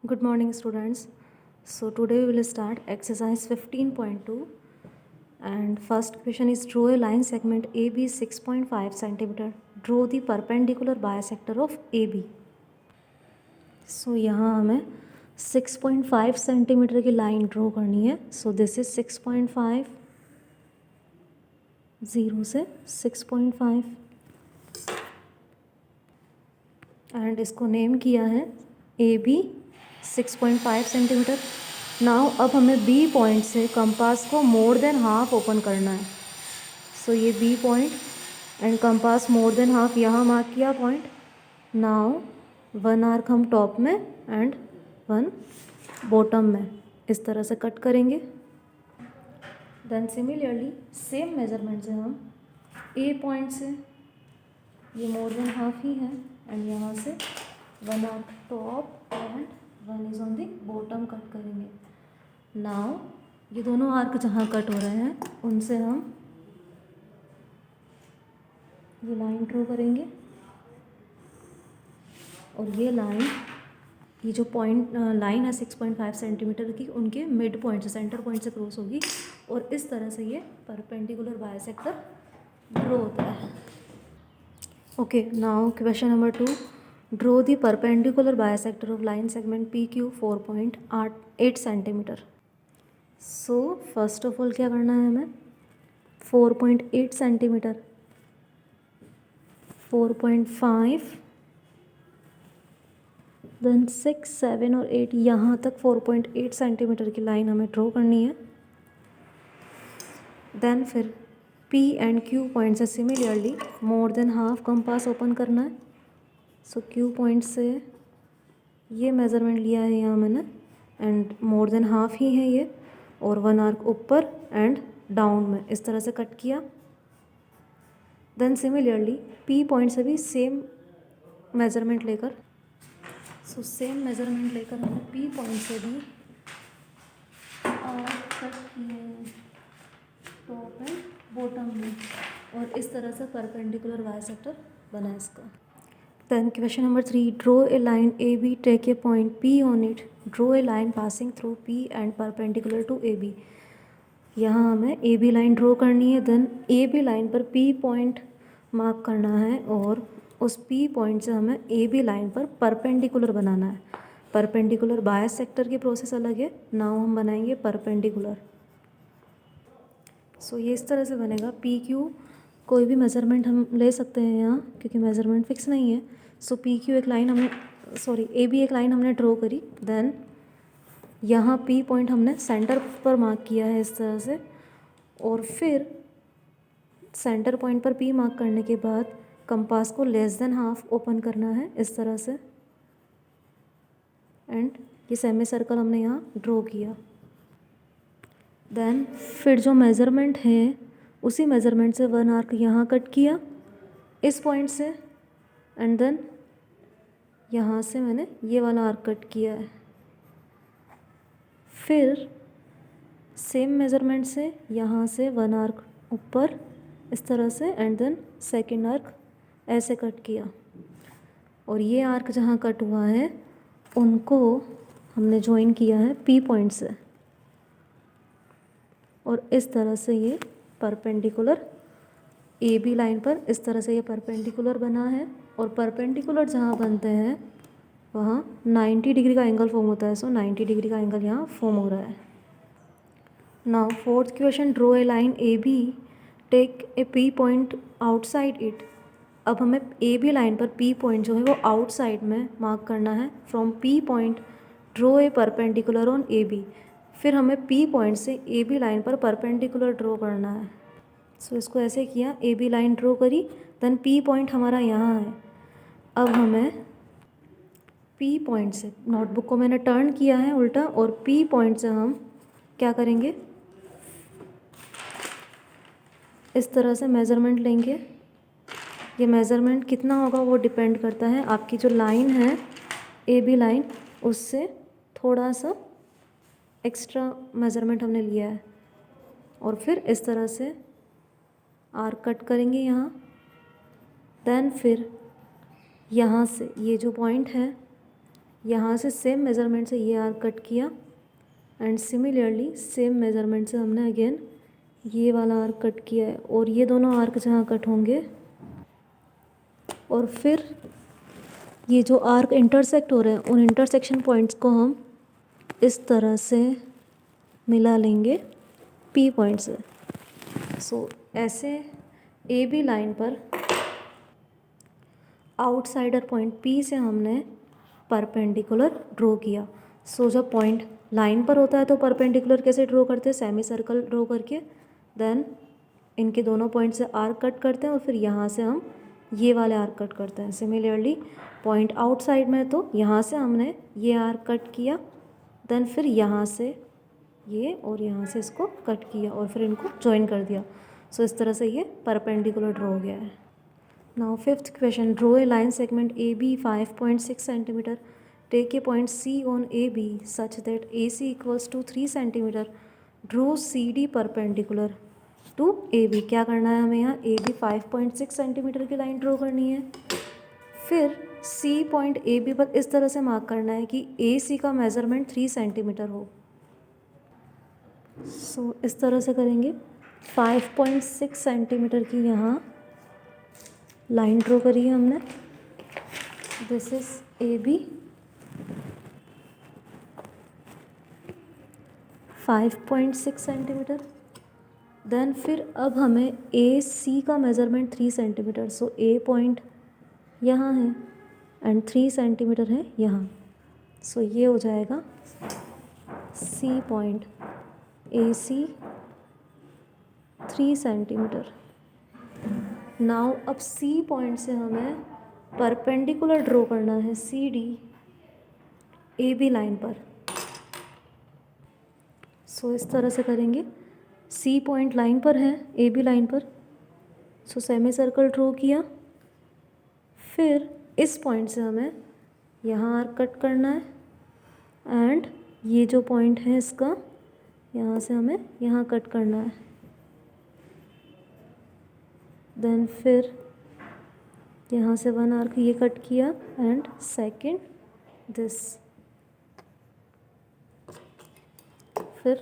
Good morning, students. So today we will start exercise 15.2, and first question is draw a line segment AB 6.5 centimeter. Draw the perpendicular bisector of AB. So यहाँ हमें 6.5 centimetre की line draw करनी है. So this is 6.5, 0 से 6.5 and इसको name किया है AB 6.5 centimetre. Now अब हमें बी पॉइंट से कंपास को मोर देन हाफ ओपन करना है. सो ये B point and compass more than half यहाँ मार्क किया पॉइंट. नाउ वन आर्क हम टॉप में एंड वन बॉटम में इस तरह से कट करेंगे. देन सिमिलरली सेम मेजरमेंट से हम ए पॉइंट से, ये मोर देन हाफ ही है, एंड यहाँ से one arc top and one is on the bottom cut करेंगे. नाउ ये दोनों आर्क जहाँ कट हो रहे हैं उनसे हम ये लाइन ड्रॉ करेंगे, और ये लाइन, ये जो पॉइंट लाइन है 6.5 सेंटीमीटर की, उनके मिड पॉइंट से, सेंटर पॉइंट से क्रॉस होगी, और इस तरह से ये परपेंडिकुलर बाइसेक्टर ड्रॉ होता है. Okay, now question number 2. Draw the perpendicular bisector of line segment PQ 4.8 centimetre. So first of all क्या करना है हमें, 4.8 सेंटीमीटर, 4.5, देन 6, 7 और 8, यहाँ तक 4.8 सेंटीमीटर की लाइन हमें ड्रॉ करनी है. देन फिर P एंड Q पॉइंट से सिमिलरली मोर देन हाफ कंपास ओपन करना है. सो Q पॉइंट से ये मेज़रमेंट लिया है यहाँ मैंने, एंड मोर देन हाफ ही है ये, और वन आर्क ऊपर एंड डाउन में इस तरह से कट किया. देन सिमिलरली P पॉइंट से भी सेम मेज़रमेंट लेकर, सो सेम मेज़रमेंट लेकर हमने P पॉइंट से भी आर्क कट किए टॉप एंड बॉटम में, और इस तरह से परपेंडिकुलर बाइसेक्टर बना इसका. Then question number 3. Draw a line AB, take a point P on it. Draw a line passing through P and perpendicular to AB. यहाँ हमें AB लाइन ड्रॉ करनी है. देन AB लाइन पर P पॉइंट मार्क करना है, और उस P पॉइंट से हमें AB लाइन पर परपेंडिकुलर बनाना है. परपेंडिकुलर बाइसेक्टर की प्रोसेस अलग है. नाउ हम बनाएंगे परपेंडिकुलर. सो ये इस तरह से बनेगा. PQ कोई भी मेज़रमेंट हम ले सकते हैं यहाँ, क्योंकि मेज़रमेंट फिक्स नहीं है. सो PQ एक लाइन हमने, सॉरी AB एक लाइन हमने ड्रॉ करी. देन यहाँ P पॉइंट हमने सेंटर पर मार्क किया है इस तरह से, और फिर सेंटर पॉइंट पर P मार्क करने के बाद कंपास को लेस देन हाफ ओपन करना है इस तरह से, एंड ये सेमी सर्कल हमने यहाँ ड्रॉ किया. देन फिर जो मेज़रमेंट है उसी मेज़रमेंट से वन आर्क यहाँ कट किया इस पॉइंट से, एंड देन यहाँ से मैंने ये वाला आर्क कट किया है. फिर सेम मेज़रमेंट से यहाँ से वन आर्क ऊपर इस तरह से, एंड देन सेकेंड आर्क ऐसे कट किया, और ये आर्क जहाँ कट हुआ है उनको हमने ज्वाइन किया है P पॉइंट से, और इस तरह से ये परपेंडिकुलर AB लाइन पर इस तरह से ये परपेंडिकुलर बना है. और परपेंडिकुलर जहाँ बनते हैं वहाँ 90 डिग्री का एंगल फॉर्म होता है. सो 90 डिग्री का एंगल यहाँ फॉर्म हो रहा है. Now fourth question. Draw a line AB, take a P point outside इट. अब हमें AB लाइन पर P पॉइंट जो है वो आउटसाइड में मार्क करना है. From P point draw a perpendicular on AB. फिर हमें P पॉइंट से AB लाइन पर परपेंडिकुलर ड्रॉ करना है. सो इसको ऐसे किया, AB लाइन ड्रॉ करी, देन P पॉइंट हमारा यहाँ है. अब हमें P पॉइंट से, नोटबुक को मैंने टर्न किया है उल्टा, और P पॉइंट से हम क्या करेंगे, इस तरह से मेज़रमेंट लेंगे. ये मेज़रमेंट कितना होगा वो डिपेंड करता है, आपकी जो लाइन है AB लाइन उससे थोड़ा सा एक्स्ट्रा मेज़रमेंट हमने लिया है. और फिर इस तरह से आर्क कट करेंगे यहाँ. देन फिर यहाँ से ये जो पॉइंट है यहाँ से सेम मेज़रमेंट से ये आर्क कट किया एंड सिमिलरली सेम मेज़रमेंट से हमने अगेन ये वाला आर्क कट किया है और ये दोनों आर्क जहाँ कट होंगे और फिर ये जो आर्क इंटरसेक्ट हो रहे हैं उन इंटरसेक्शन पॉइंट्स को हम इस तरह से मिला लेंगे पी पॉइंट से। सो ऐसे ए बी लाइन पर आउटसाइडर पॉइंट पी से हमने परपेंडिकुलर ड्रॉ किया। सो जब पॉइंट लाइन पर होता है तो परपेंडिकुलर कैसे ड्रॉ करते हैं, सेमी सर्कल ड्रॉ करके देन इनके दोनों पॉइंट से आर्क कट करते हैं और फिर यहाँ से हम ये वाले आर्क कट करते हैं। सिमिलरली पॉइंट आउटसाइड में तो यहाँ से हमने ये आर्क कट किया देन फिर यहाँ से ये और यहाँ से इसको कट किया और फिर इनको जॉइन कर दिया। सो इस तरह से ये परपेंडिकुलर ड्रॉ हो गया है। Now fifth question, draw a line segment A B 5.6 cm, take a point C on A B such that A C equals to 3 cm, draw C D perpendicular to A B. क्या करना है हमें यहाँ, A B 5.6 cm की line draw करनी है, फिर सी point A B पर इस तरह से मार्क करना है कि ए सी का मेज़रमेंट 3 cm हो। सो इस तरह से करेंगे। 5.6 cm की यहाँ लाइन ड्रॉ करी है हमने, this is A B 5.6 cm। Then फिर अब हमें ए सी का measurement 3 cm, so A point यहाँ है एंड 3 cm है यहाँ। सो ये हो जाएगा C point A C 3 cm। Now अब सी पॉइंट से हमें परपेंडिकुलर ड्रॉ करना है C D A B line पर। सो इस तरह से करेंगे। सी पॉइंट लाइन पर है ए बी लाइन पर, सो सेमी सर्कल ड्रॉ किया, फिर इस पॉइंट से हमें यहाँ आर्क कट करना है एंड ये जो पॉइंट है इसका यहाँ से हमें यहाँ कट करना है। देन फिर यहाँ से वन आर्क ये कट किया एंड सेकंड दिस। फिर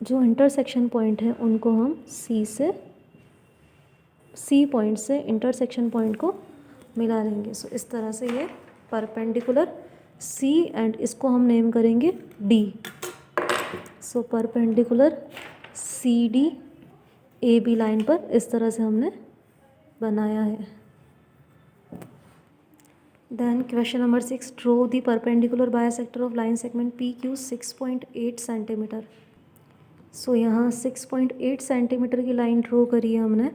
जो इंटरसेक्शन पॉइंट है उनको हम सी पॉइंट से इंटरसेक्शन पॉइंट को मिला लेंगे। सो इस तरह से ये परपेंडिकुलर सी एंड इसको हम नेम करेंगे D. So perpendicular C D A B line पर इस तरह से हमने बनाया है। Then question number 6, draw the perpendicular bisector of line segment P Q 6.8 cm। So यहाँ 6.8 cm की लाइन ड्रॉ करी है हमने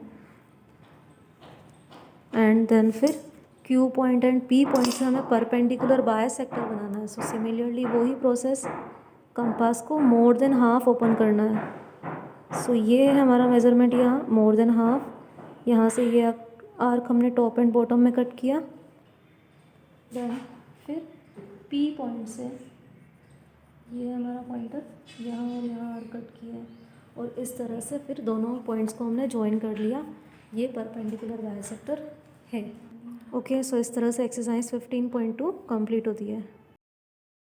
एंड देन फिर Q point and P point से हमें परपेंडिकुलर बायसेक्टर बनाना है। सो सिमिलरली वही प्रोसेस, कंपास को मोर देन हाफ ओपन करना है। सो ये है हमारा मेज़रमेंट यहाँ मोर देन हाफ। यहाँ से ये आर्क हमने टॉप एंड बॉटम में कट किया, देन फिर पी पॉइंट से ये हमारा पॉइंटर यहाँ और यहाँ आर्क कट किया है और इस तरह से फिर दोनों पॉइंट्स को हमने ज्वाइन कर लिया। ये परपेंडिकुलर बायसेक्टर है। ओके, सो इस तरह से एक्सरसाइज 15.2 कंप्लीट होती है।